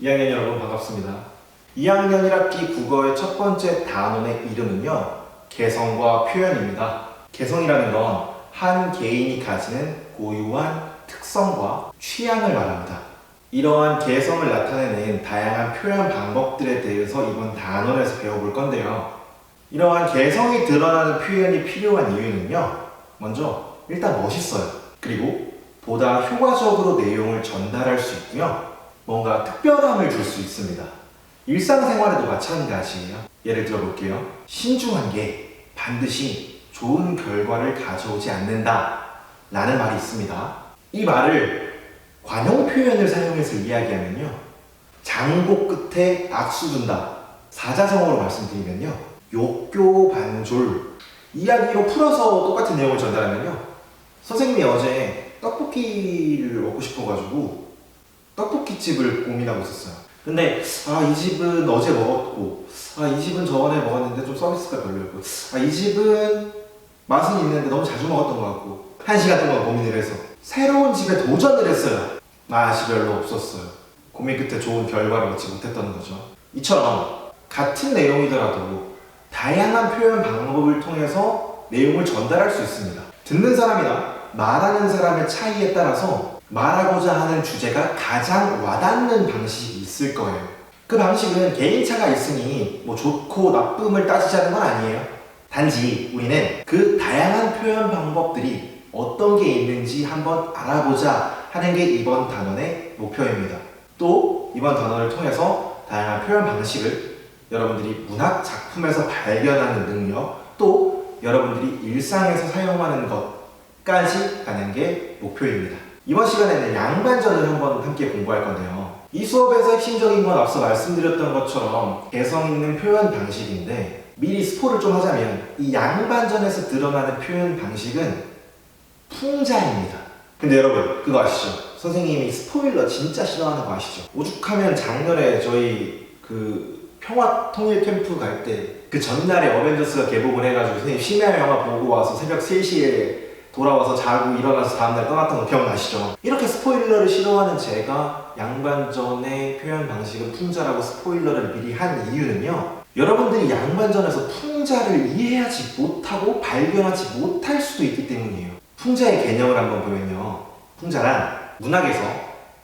2학년 여러분 반갑습니다. 2학년 1학기 국어의 첫 번째 단원의 이름은요, 개성과 표현입니다. 개성이라는 건 한 개인이 가지는 고유한 특성과 취향을 말합니다. 이러한 개성을 나타내는 다양한 표현 방법들에 대해서 이번 단원에서 배워볼 건데요. 이러한 개성이 드러나는 표현이 필요한 이유는요, 먼저 일단 멋있어요. 그리고 보다 효과적으로 내용을 전달할 수 있고요, 뭔가 특별함을 줄 수 있습니다. 일상생활에도 마찬가지예요. 예를 들어 볼게요. 신중한 게 반드시 좋은 결과를 가져오지 않는다 라는 말이 있습니다. 이 말을 관용 표현을 사용해서 이야기하면요, 장고 끝에 악수 둔다, 사자성어로 말씀드리면요, 욕교반졸. 이야기로 풀어서 똑같은 내용을 전달하면요, 선생님이 어제 떡볶이를 먹고 싶어가지고 떡볶이집을 고민하고 있었어요. 근데 이 집은 어제 먹었고, 이 집은 저번에 먹었는데 좀 서비스가 별로였고, 이 집은 맛은 있는데 너무 자주 먹었던 것 같고, 1시간 동안 고민을 해서 새로운 집에 도전을 했어요. 맛이 별로 없었어요. 고민 끝에 좋은 결과를 얻지 못했던 거죠. 이처럼 같은 내용이더라도 다양한 표현 방법을 통해서 내용을 전달할 수 있습니다. 듣는 사람이나 말하는 사람의 차이에 따라서 말하고자 하는 주제가 가장 와닿는 방식이 있을 거예요. 그 방식은 개인차가 있으니 좋고 나쁨을 따지자는 건 아니에요. 단지 우리는 그 다양한 표현 방법들이 어떤 게 있는지 한번 알아보자 하는 게 이번 단원의 목표입니다. 또 이번 단원을 통해서 다양한 표현 방식을 여러분들이 문학 작품에서 발견하는 능력, 또 여러분들이 일상에서 사용하는 것까지 가는 게 목표입니다. 이번 시간에는 양반전을 한번 함께 공부할 건데요. 이 수업에서 핵심적인 건 앞서 말씀드렸던 것처럼 개성 있는 표현 방식인데, 미리 스포를 좀 하자면 이 양반전에서 드러나는 표현 방식은 풍자입니다. 근데 여러분 그거 아시죠? 선생님이 스포일러 진짜 싫어하는 거 아시죠? 오죽하면 작년에 저희 평화 통일 캠프 갈 때 그 전날에 어벤져스가 개봉을 해가지고 선생님 심야 영화 보고 와서 새벽 3시에 돌아와서 자고 일어나서 다음날 떠났던 거 기억나시죠? 이렇게 스포일러를 싫어하는 제가 양반전의 표현 방식은 풍자라고 스포일러를 미리 한 이유는요, 여러분들이 양반전에서 풍자를 이해하지 못하고 발견하지 못할 수도 있기 때문이에요. 풍자의 개념을 한번 보면요, 풍자란 문학에서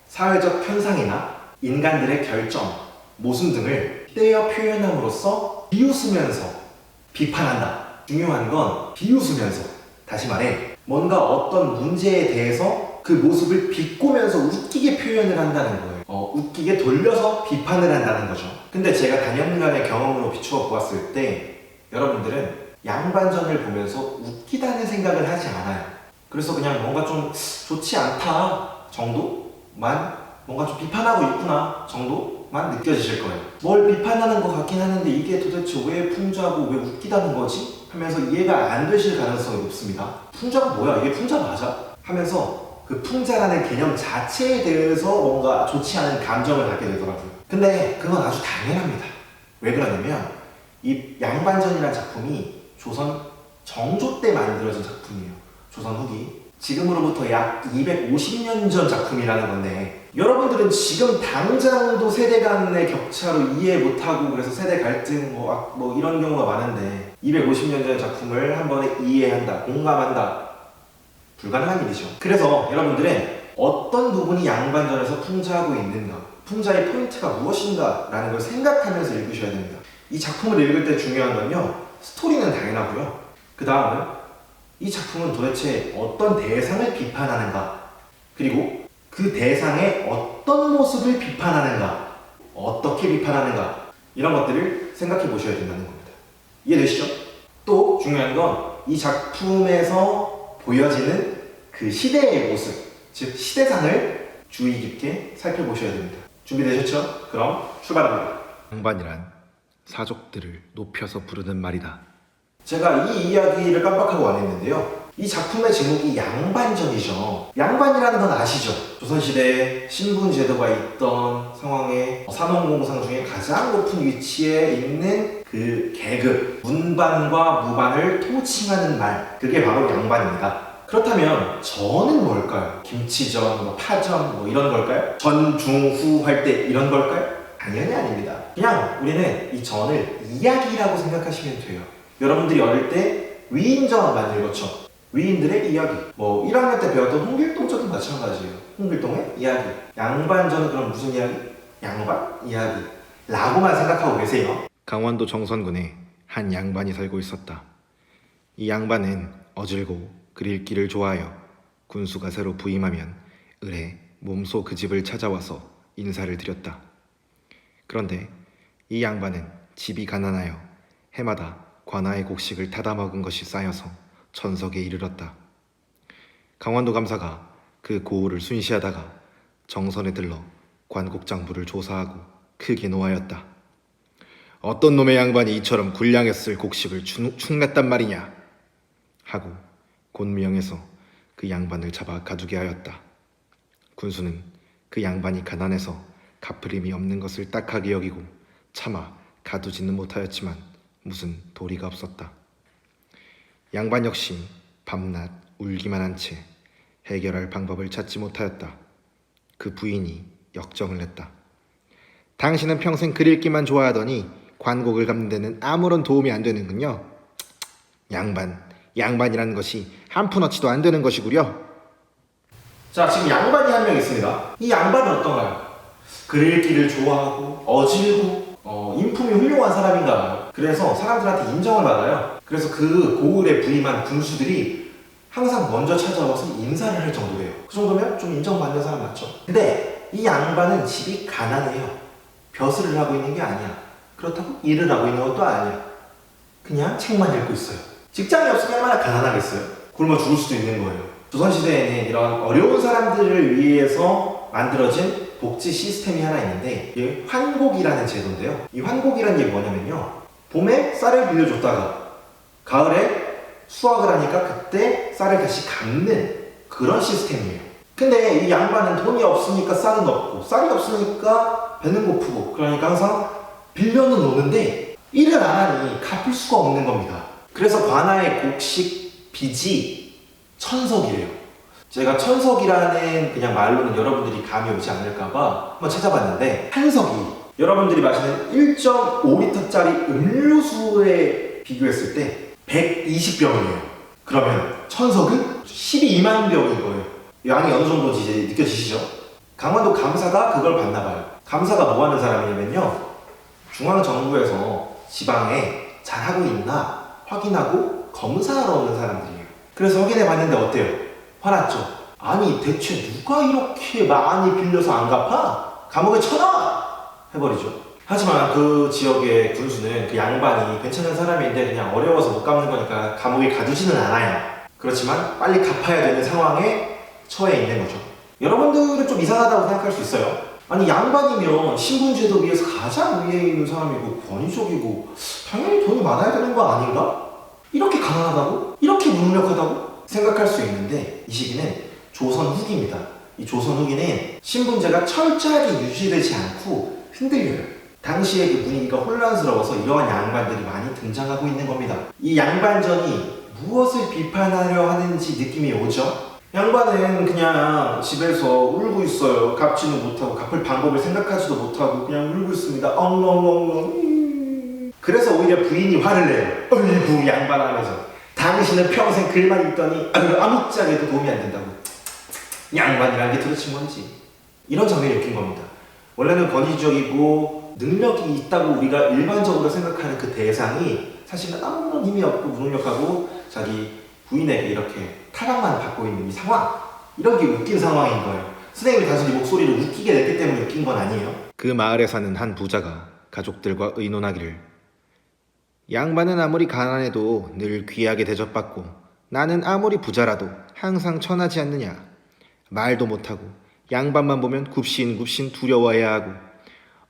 사회적 현상이나 인간들의 결정, 모순 등을 떼어 표현함으로써 비웃으면서 비판한다. 중요한 건 비웃으면서, 다시 말해 뭔가 어떤 문제에 대해서 그 모습을 비꼬면서 웃기게 표현을 한다는 거예요. 웃기게 돌려서 비판을 한다는 거죠. 근데 제가 단연간의 경험으로 비추어 보았을 때 여러분들은 양반전을 보면서 웃기다는 생각을 하지 않아요. 그래서 그냥 뭔가 좀 좋지 않다 정도만, 뭔가 좀 비판하고 있구나 정도만 느껴지실 거예요. 뭘 비판하는 것 같긴 하는데 이게 도대체 왜 풍자고 왜 웃기다는 거지? 하면서 이해가 안 되실 가능성이 높습니다. 풍자가 뭐야? 이게 풍자 맞아? 하면서 그 풍자라는 개념 자체에 대해서 뭔가 좋지 않은 감정을 갖게 되더라고요. 근데 그건 아주 당연합니다. 왜 그러냐면 이 양반전이라는 작품이 조선 정조 때 만들어진 작품이에요. 조선 후기. 지금으로부터 약 250년 전 작품이라는 건데, 여러분들은 지금 당장도 세대 간의 격차로 이해 못하고 그래서 세대 갈등 이런 경우가 많은데 250년 전 작품을 한 번에 이해한다, 공감한다, 불가능한 일이죠. 그래서 여러분들은 어떤 부분이 양반전에서 풍자하고 있는가, 풍자의 포인트가 무엇인가 라는 걸 생각하면서 읽으셔야 됩니다. 이 작품을 읽을 때 중요한 건요, 스토리는 당연하고요, 그 다음은 이 작품은 도대체 어떤 대상을 비판하는가, 그리고 그 대상의 어떤 모습을 비판하는가, 어떻게 비판하는가, 이런 것들을 생각해 보셔야 된다는 겁니다. 이해되시죠? 또 중요한 건 이 작품에서 보여지는 그 시대의 모습, 즉 시대상을 주의 깊게 살펴보셔야 됩니다. 준비되셨죠? 그럼 출발합니다. 양반이란 사족들을 높여서 부르는 말이다. 제가 이 이야기를 깜빡하고 안 했는데요, 이 작품의 제목이 양반전이죠. 양반이라는 건 아시죠? 조선시대에 신분제도가 있던 상황에 산업공상 중에 가장 높은 위치에 있는 그 계급, 문반과 무반을 통칭하는 말, 그게 바로 양반입니다. 그렇다면 전은 뭘까요? 김치전, 뭐 파전 뭐 이런 걸까요? 전, 중, 후 할 때 이런 걸까요? 당연히 아닙니다. 그냥 우리는 이 전을 이야기라고 생각하시면 돼요. 여러분들이 어릴 때 위인전 많이 읽었죠? 위인들의 이야기. 뭐 1학년 때 배웠던 홍길동전도 마찬가지예요. 홍길동의 이야기. 양반전은 그럼 무슨 이야기? 양반 이야기 라고만 생각하고 계세요. 강원도 정선군에 한 양반이 살고 있었다. 이 양반은 어질고 글 읽기를 좋아하여 군수가 새로 부임하면 을에 몸소 그 집을 찾아와서 인사를 드렸다. 그런데 이 양반은 집이 가난하여 해마다 관아의 곡식을 타다 먹은 것이 쌓여서 천석에 이르렀다. 강원도 감사가 그 고을을 순시하다가 정선에 들러 관곡장부를 조사하고 크게 노하였다. 어떤 놈의 양반이 이처럼 굴량했을 곡식을 축냈단 말이냐 하고 곤미영에서 그 양반을 잡아 가두게 하였다. 군수는 그 양반이 가난해서 갚을 힘이 없는 것을 딱하게 여기고 차마 가두지는 못하였지만 무슨 도리가 없었다. 양반 역시 밤낮 울기만 한 채 해결할 방법을 찾지 못하였다. 그 부인이 역정을 냈다. 당신은 평생 글 읽기만 좋아하더니 관곡을 갚는 데는 아무런 도움이 안 되는군요. 양반이라는 것이 한 푼어치도 안 되는 것이구려. 자, 지금 양반이 한 명 있습니다. 이 양반은 어떤가요? 글 읽기를 좋아하고 어질고 인품이 훌륭한 사람인가 봐요. 그래서 사람들한테 인정을 받아요. 그래서 그 고을에 부임한 군수들이 항상 먼저 찾아와서 인사를 할 정도래요. 그 정도면 좀 인정받는 사람 맞죠? 근데 이 양반은 집이 가난해요. 벼슬을 하고 있는 게 아니야. 그렇다고 일을 하고 있는 것도 아니야. 그냥 책만 읽고 있어요. 직장이 없으면 얼마나 가난하겠어요? 굶어 죽을 수도 있는 거예요. 조선시대에는 이런 어려운 사람들을 위해서 만들어진 복지 시스템이 하나 있는데 이게 환곡이라는 제도인데요. 이 환곡이라는 게 뭐냐면요. 봄에 쌀을 빌려줬다가 가을에 수확을 하니까 그때 쌀을 다시 갚는 그런 시스템이에요. 근데 이 양반은 돈이 없으니까 쌀은 없고 쌀이 없으니까 배는 고프고 그러니까 항상 빌려는 오는데 일을 안 하니 갚을 수가 없는 겁니다. 그래서 관아의 곡식 빚이 천석이래요. 제가 천석이라는 그냥 말로는 여러분들이 감이 오지 않을까봐 한번 찾아봤는데 한 석이 여러분들이 마시는 1.5리터짜리 음료수에 비교했을 때 120병이에요. 그러면 천석은 12만 병인 거예요. 양이 어느 정도인지 이제 느껴지시죠? 강원도 감사가 그걸 봤나봐요. 감사가 뭐 하는 사람이냐면요. 중앙정부에서 지방에 잘하고 있나 확인하고 검사하러 오는 사람들이에요. 그래서 확인해 봤는데 어때요? 화났죠? 아니 대체 누가 이렇게 많이 빌려서 안 갚아? 감옥에 쳐넣어! 해버리죠. 하지만 그 지역의 군수는 그 양반이 괜찮은 사람인데 그냥 어려워서 못 갚는 거니까 감옥에 가두지는 않아요. 그렇지만 빨리 갚아야 되는 상황에 처해 있는 거죠. 여러분들은 좀 이상하다고 생각할 수 있어요. 아니 양반이면 신분제도 위에서 가장 위에 있는 사람이고 권위적이고 당연히 돈이 많아야 되는 거 아닌가? 이렇게 가난하다고? 이렇게 무능력하다고? 생각할 수 있는데 이 시기는 조선 후기입니다. 이 조선 후기는 신분제가 철저하게 유지되지 않고 흔들려요. 당시에 그 분위기가 혼란스러워서 이러한 양반들이 많이 등장하고 있는 겁니다. 이 양반전이 무엇을 비판하려 하는지 느낌이 오죠? 양반은 그냥 집에서 울고 있어요. 갚지는 못하고 갚을 방법을 생각하지도 못하고 그냥 울고 있습니다. 엉엉엉엉. 그래서 오히려 부인이 화를 내요. 어이구 양반하면서 당신은 평생 글만 읽더니 아무짝에도 도움이 안 된다고. 양반이라는 게 도대체 뭔지. 이런 장면이 웃긴 겁니다. 원래는 권위적이고 능력이 있다고 우리가 일반적으로 생각하는 그 대상이 사실은 아무런 힘이 없고 무능력하고 자기 부인에게 이렇게 타락만 받고 있는 이 상황, 이런 게 웃긴 상황인 거예요. 선생님이 단순히 목소리를 웃기게 냈기 때문에 웃긴 건 아니에요. 그 마을에 사는 한 부자가 가족들과 의논하기를 양반은 아무리 가난해도 늘 귀하게 대접받고 나는 아무리 부자라도 항상 천하지 않느냐. 말도 못하고 양반만 보면 굽신굽신 두려워해야 하고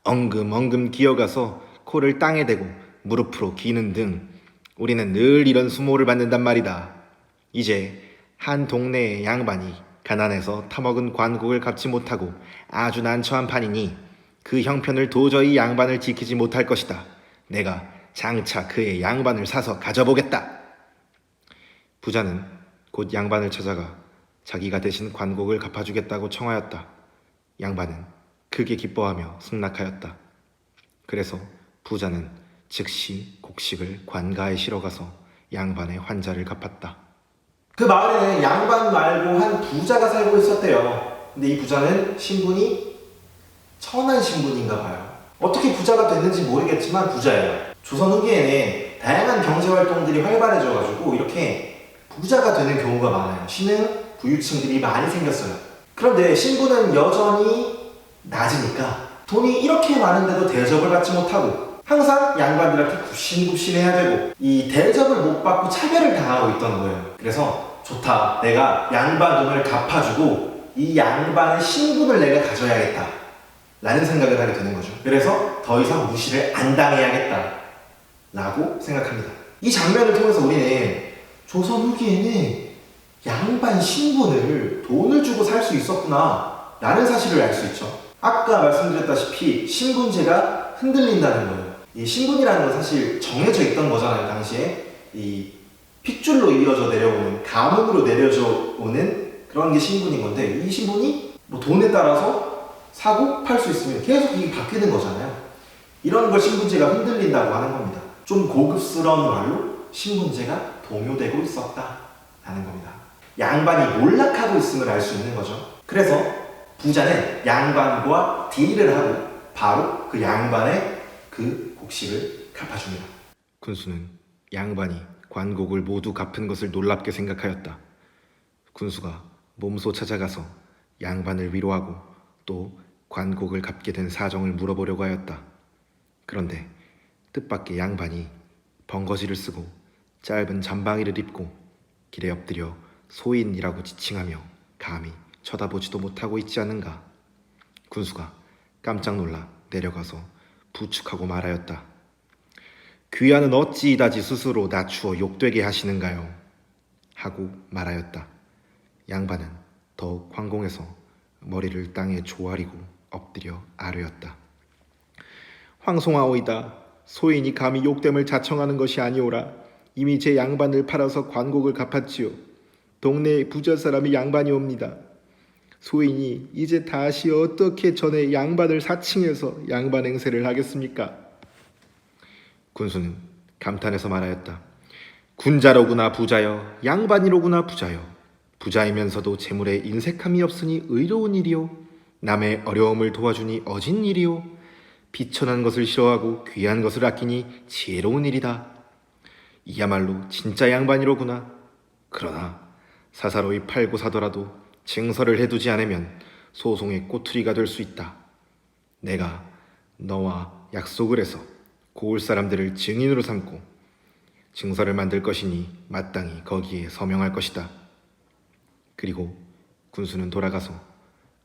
엉금엉금 기어가서 코를 땅에 대고 무릎으로 기는 등 우리는 늘 이런 수모를 받는단 말이다. 이제 한 동네의 양반이 가난해서 타먹은 관국을 갚지 못하고 아주 난처한 판이니 그 형편을 도저히 양반을 지키지 못할 것이다. 내가 장차 그의 양반을 사서 가져보겠다. 부자는 곧 양반을 찾아가 자기가 대신 관곡을 갚아주겠다고 청하였다. 양반은 크게 기뻐하며 승낙하였다. 그래서 부자는 즉시 곡식을 관가에 실어가서 양반의 환자를 갚았다. 그 마을에는 양반 말고 한 부자가 살고 있었대요. 근데 이 부자는 신분이 천한 신분인가 봐요. 어떻게 부자가 됐는지 모르겠지만 부자예요. 조선 후기에는 다양한 경제활동들이 활발해져가지고 이렇게 부자가 되는 경우가 많아요. 신흥, 부유층들이 많이 생겼어요. 그런데 신분은 여전히 낮으니까 돈이 이렇게 많은데도 대접을 받지 못하고 항상 양반들한테 굽신굽신해야 되고 이 대접을 못 받고 차별을 당하고 있던 거예요. 그래서 좋다. 내가 양반 돈을 갚아주고 이 양반의 신분을 내가 가져야겠다 라는 생각을 하게 되는 거죠. 그래서 더 이상 무시를 안 당해야겠다 라고 생각합니다. 이 장면을 통해서 우리는 조선 후기에는 양반 신분을 돈을 주고 살 수 있었구나 라는 사실을 알 수 있죠. 아까 말씀드렸다시피 신분제가 흔들린다는 거예요. 이 신분이라는 건 사실 정해져 있던 거잖아요. 당시에 이 핏줄로 이어져 내려오는, 가문으로 내려져 오는 그런 게 신분인 건데 이 신분이 뭐 돈에 따라서 사고 팔 수 있으면 계속 이게 바뀌는 거잖아요. 이런 걸 신분제가 흔들린다고 하는 겁니다. 좀 고급스러운 말로 신분제가 동요되고 있었다라는 겁니다. 양반이 몰락하고 있음을 알 수 있는 거죠. 그래서 부자는 양반과 딜을 하고 바로 그 양반의 그 곡식을 갚아줍니다. 군수는 양반이 관곡을 모두 갚은 것을 놀랍게 생각하였다. 군수가 몸소 찾아가서 양반을 위로하고 또 관곡을 갚게 된 사정을 물어보려고 하였다. 그런데 뜻밖의 양반이 번거지를 쓰고 짧은 잠방이를 입고 길에 엎드려 소인이라고 지칭하며 감히 쳐다보지도 못하고 있지 않은가. 군수가 깜짝 놀라 내려가서 부축하고 말하였다. 귀하는 어찌 이다지 스스로 낮추어 욕되게 하시는가요? 하고 말하였다. 양반은 더욱 황공해서 머리를 땅에 조아리고 엎드려 아뢰었다. 황송하오이다. 소인이 감히 욕됨을 자청하는 것이 아니오라. 이미 제 양반을 팔아서 관곡을 갚았지요. 동네에 부자 사람이 양반이옵니다. 소인이 이제 다시 어떻게 전에 양반을 사칭해서 양반 행세를 하겠습니까? 군수는 감탄해서 말하였다. 군자로구나 부자여, 양반이로구나 부자여. 부자이면서도 재물에 인색함이 없으니 의로운 일이요. 남의 어려움을 도와주니 어진 일이요. 비천한 것을 싫어하고 귀한 것을 아끼니 지혜로운 일이다. 이야말로 진짜 양반이로구나. 그러나 사사로이 팔고 사더라도 증서를 해두지 않으면 소송의 꼬투리가 될 수 있다. 내가 너와 약속을 해서 고을 사람들을 증인으로 삼고 증서를 만들 것이니 마땅히 거기에 서명할 것이다. 그리고 군수는 돌아가서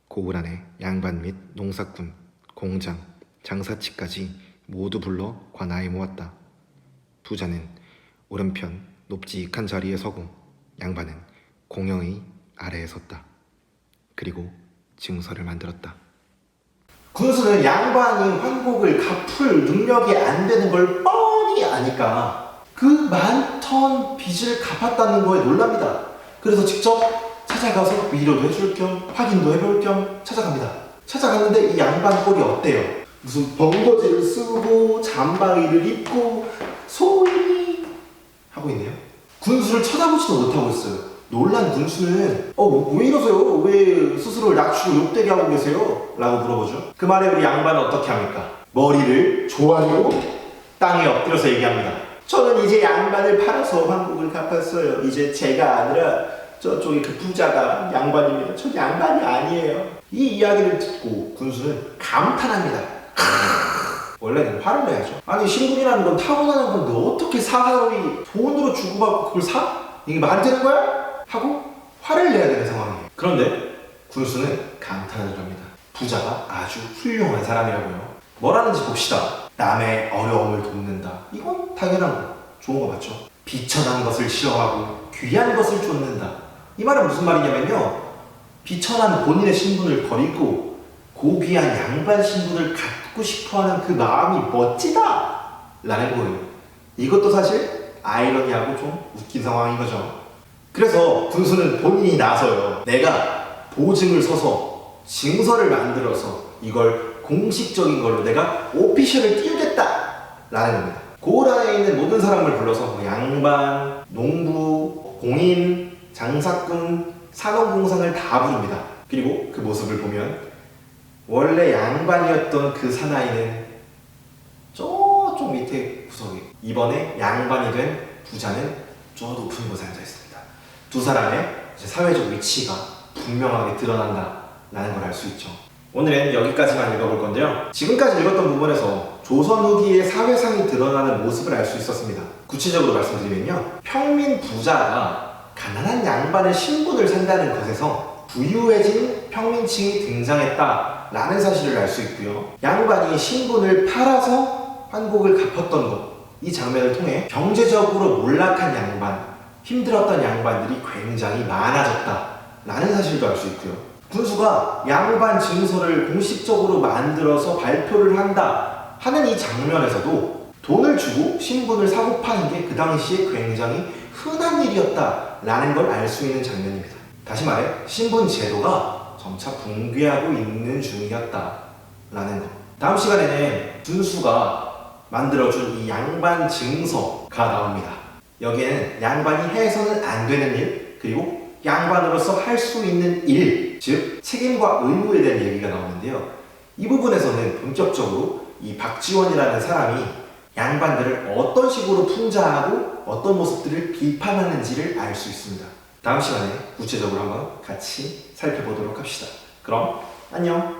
고을 안에 양반 및 농사꾼, 공장, 장사치까지 모두 불러 관아에 모았다. 부자는 오른편 높직한 자리에 서고 양반은 공영의 아래에 섰다. 그리고 증서를 만들었다. 군수는 양반이 환곡을 갚을 능력이 안 되는 걸 뻔히 아니까 그 많던 빚을 갚았다는 거에 놀랍니다. 그래서 직접 찾아가서 위로도 해줄 겸 확인도 해볼 겸 찾아갑니다. 찾아갔는데 이 양반 꼴이 어때요? 무슨 번거지를 쓰고 잠바위를 입고 소위 하고 있네요. 군수를 쳐다보지도 못하고 있어요. 놀란 군수는 왜 이러세요? 왜 스스로를 낮추고 욕되게 하고 계세요? 라고 물어보죠. 그 말에 우리 양반은 어떻게 합니까? 머리를 조아리고 땅에 엎드려서 얘기합니다. 저는 이제 양반을 팔아서 환곡을 갚았어요. 이제 제가 아니라 저쪽에 그 부자가 양반입니다. 저 양반이 아니에요. 이 이야기를 듣고 군수는 감탄합니다. 원래는 화를 내야죠. 아니 신분이라는 건 타고나는 건데 어떻게 사람이 돈으로 주고받고 그걸 사? 이게 말이 되는 거야? 하고 화를 내야 되는 상황이에요. 그런데 군수는 감탄을 합니다. 부자가 아주 훌륭한 사람이라고요. 뭐라는지 봅시다. 남의 어려움을 돕는다. 이건 당연한 거. 좋은 거 맞죠? 비천한 것을 싫어하고 귀한 것을 쫓는다. 이 말은 무슨 말이냐면요. 비천한 본인의 신분을 버리고 고귀한 양반 신분을 갖고 싶어하는 그 마음이 멋지다! 라는 거예요. 이것도 사실 아이러니하고 좀 웃긴 상황인 거죠. 그래서 군수는 본인이 나서요. 내가 보증을 서서 증서를 만들어서 이걸 공식적인 걸로 내가 오피셜을 띄우겠다 라는 겁니다. 고을안에 있는 모든 사람을 불러서 뭐 양반, 농부, 공인, 장사꾼, 산업공상을 다 부릅니다. 그리고 그 모습을 보면 원래 양반이었던 그 사나이는 저쪽 밑에 구석에, 이번에 양반이 된 부자는 저 높은 곳에 앉아 있습니다. 두 사람의 사회적 위치가 분명하게 드러난다라는 걸 알 수 있죠. 오늘은 여기까지만 읽어볼 건데요. 지금까지 읽었던 부분에서 조선 후기의 사회상이 드러나는 모습을 알 수 있었습니다. 구체적으로 말씀드리면요, 평민 부자가 가난한 양반의 신분을 산다는 것에서 부유해진 평민층이 등장했다라는 사실을 알 수 있고요. 양반이 신분을 팔아서 환곡을 갚았던 것, 이 장면을 통해 경제적으로 몰락한 양반, 힘들었던 양반들이 굉장히 많아졌다라는 사실도 알 수 있고요. 군수가 양반 증서를 공식적으로 만들어서 발표를 한다 하는 이 장면에서도 돈을 주고 신분을 사고 파는 게 그 당시에 굉장히 흔한 일이었다라는 걸 알 수 있는 장면입니다. 다시 말해 신분 제도가 점차 붕괴하고 있는 중이었다라는 것. 다음 시간에는 군수가 만들어준 이 양반 증서가 나옵니다. 여기에는 양반이 해서는 안 되는 일, 그리고 양반으로서 할 수 있는 일, 즉 책임과 의무에 대한 얘기가 나오는데요. 이 부분에서는 본격적으로 이 박지원이라는 사람이 양반들을 어떤 식으로 풍자하고 어떤 모습들을 비판하는지를 알 수 있습니다. 다음 시간에 구체적으로 한번 같이 살펴보도록 합시다. 그럼 안녕!